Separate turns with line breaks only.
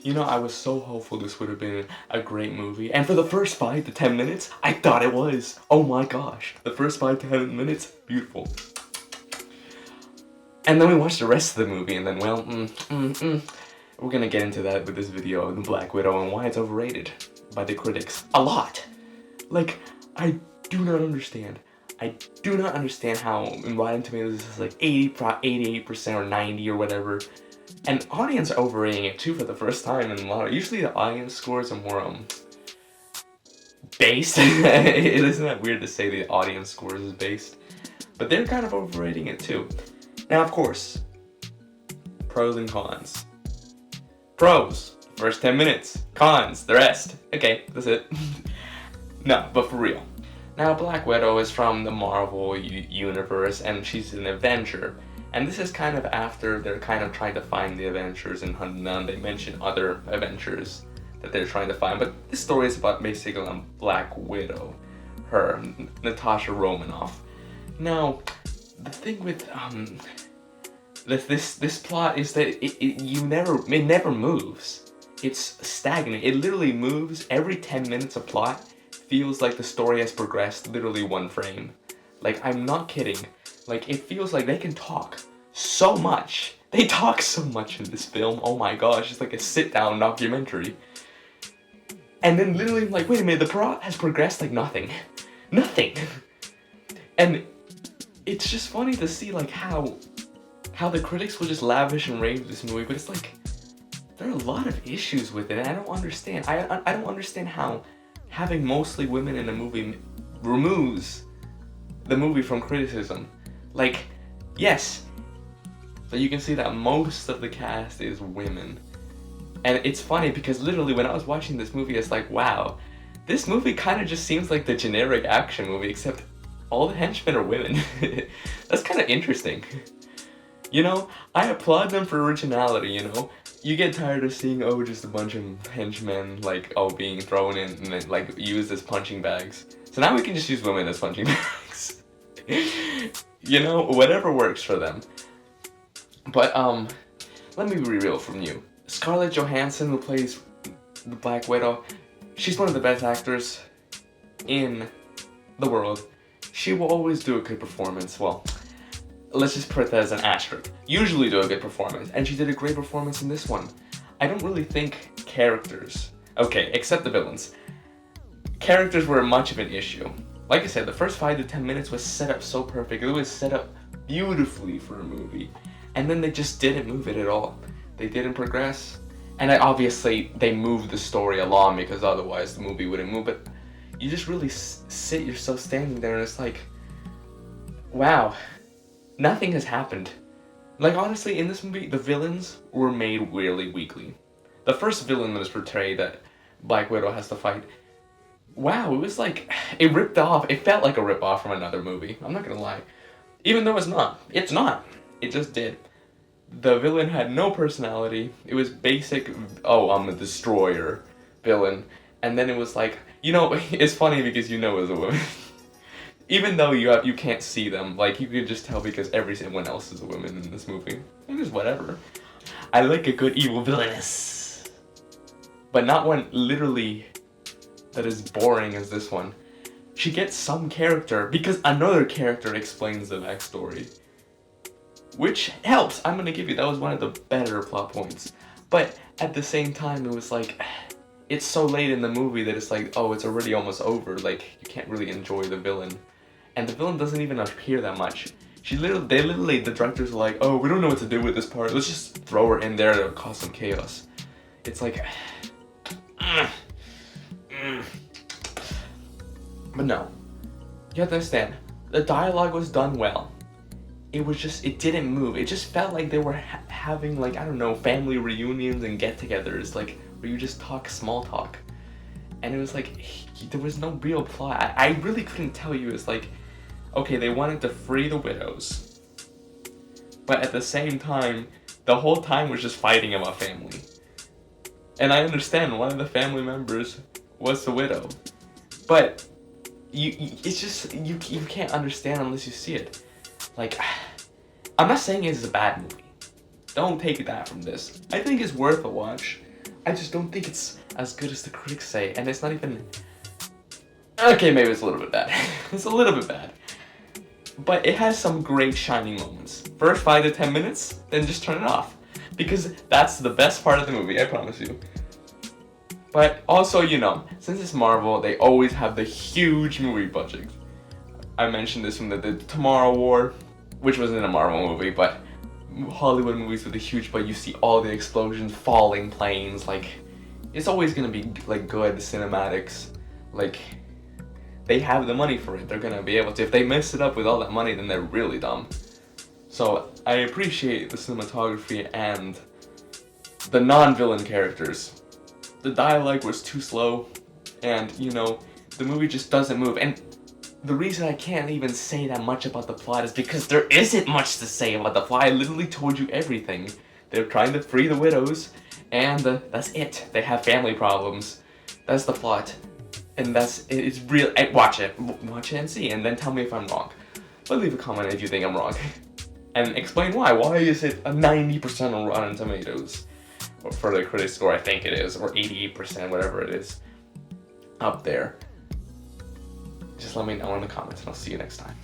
You know, I was so hopeful this would have been a great movie, and for the first 5 to 10 minutes, I thought it was. Oh my gosh, the first 5 to 10 minutes, beautiful. And then we watched the rest of the movie, and then, well, we're gonna get into that with this video of the Black Widow and why it's overrated by the critics. A lot! Like, I do not understand. I do not understand how in Rotten Tomatoes this is like 88% or 90 or whatever. And audience are overrating it too for the first time in a lot of, usually the audience scores are more, based. Isn't that weird to say the audience scores is based? But they're kind of overrating it too. Now, of course, pros and cons. Pros, first 10 minutes. Cons, the rest. Okay, that's it. No, but for real. Now, Black Widow is from the Marvel universe, and she's an Avenger. And this is kind of after they're kind of trying to find the Avengers in Hunnan. They mention other Avengers that they're trying to find. But this story is about basically Black Widow, her, Natasha Romanoff. Now, the thing with this plot is that it never moves. It's stagnant. It literally moves every 10 minutes of plot. Feels like the story has progressed literally one frame. Like, I'm not kidding. Like, it feels like they can talk so much. They talk so much in this film. Oh my gosh, it's like a sit-down documentary. And then literally I'm like, wait a minute, the plot has progressed like nothing. Nothing. And it's just funny to see like how the critics will just lavish and rave this movie, but it's like there are a lot of issues with it, and I don't understand. I don't understand how having mostly women in a movie removes the movie from criticism. Like, yes, but you can see that most of the cast is women. And it's funny because literally when I was watching this movie, it's like, wow, this movie kind of just seems like the generic action movie, except all the henchmen are women. That's kind of interesting. You know, I applaud them for originality, you know? You get tired of seeing, oh, just a bunch of henchmen, like, oh, being thrown in and then, like, used as punching bags. So now we can just use women as punching bags. You know, whatever works for them. But, let me be real from you. Scarlett Johansson, who plays the Black Widow, she's one of the best actors in the world. She will always do a good performance. Well, let's just put that as an asterisk. Usually do a good performance, and she did a great performance in this one. I don't really think characters, okay, except the villains, characters were much of an issue. Like I said, the first 5 to 10 minutes was set up so perfect. It was set up beautifully for a movie. And then they just didn't move it at all. They didn't progress. And obviously, they moved the story along because otherwise the movie wouldn't move. But you just really sit yourself standing there and it's like, wow, nothing has happened. Like, honestly, in this movie, the villains were made really weakly. The first villain that was portrayed that Black Widow has to fight, wow, it was like, it ripped off, it felt like a rip-off from another movie. I'm not gonna lie. Even though it's not. It's not. It just did. The villain had no personality. It was basic, oh, I'm a destroyer villain. And then it was like, you know, it's funny because you know it was a woman. Even though you can't see them, like, you can just tell because everyone else is a woman in this movie. And just whatever. I like a good evil villainess. But not one literally that is boring as this one. She gets some character because another character explains the backstory. Which helps, I'm gonna give you, that was one of the better plot points. But at the same time, it was like, it's so late in the movie that it's like, oh, it's already almost over. Like, you can't really enjoy the villain. And the villain doesn't even appear that much. The directors were like, oh, we don't know what to do with this part. Let's just throw her in there to cause some chaos. It's like, But no, you have to understand, the dialogue was done well. It was just, it didn't move. It just felt like they were having, like, I don't know, family reunions and get-togethers, like, where you just talk small talk. And it was like, there was no real plot. I really couldn't tell you. It's like, okay, they wanted to free the widows, but at the same time, the whole time was just fighting about family. And I understand one of the family members was the widow, but it's just, you can't understand unless you see it. Like, I'm not saying it's a bad movie. Don't take that from this. I think it's worth a watch. I just don't think it's as good as the critics say, and it's not even... Okay, maybe it's a little bit bad. It's a little bit bad. But it has some great shining moments. First 5 to 10 minutes, then just turn it off. Because that's the best part of the movie, I promise you. But also, you know, since it's Marvel, they always have the huge movie budget. I mentioned this from the Tomorrow War, which wasn't a Marvel movie, but Hollywood movies with the huge, but you see all the explosions, falling planes, like, it's always gonna be, like, good cinematics. Like, they have the money for it, they're gonna be able to. If they mess it up with all that money, then they're really dumb. So, I appreciate the cinematography and the non-villain characters. The dialogue was too slow, and, you know, the movie just doesn't move. And the reason I can't even say that much about the plot is because there isn't much to say about the plot. I literally told you everything. They're trying to free the widows, and that's it. They have family problems. That's the plot. And it's real. Watch it and see, and then tell me if I'm wrong. But leave a comment if you think I'm wrong. And explain why. Why is it a 90% on Rotten Tomatoes? Or for the critic score, I think it is, or 88%, whatever it is, up there. Just let me know in the comments, and I'll see you next time.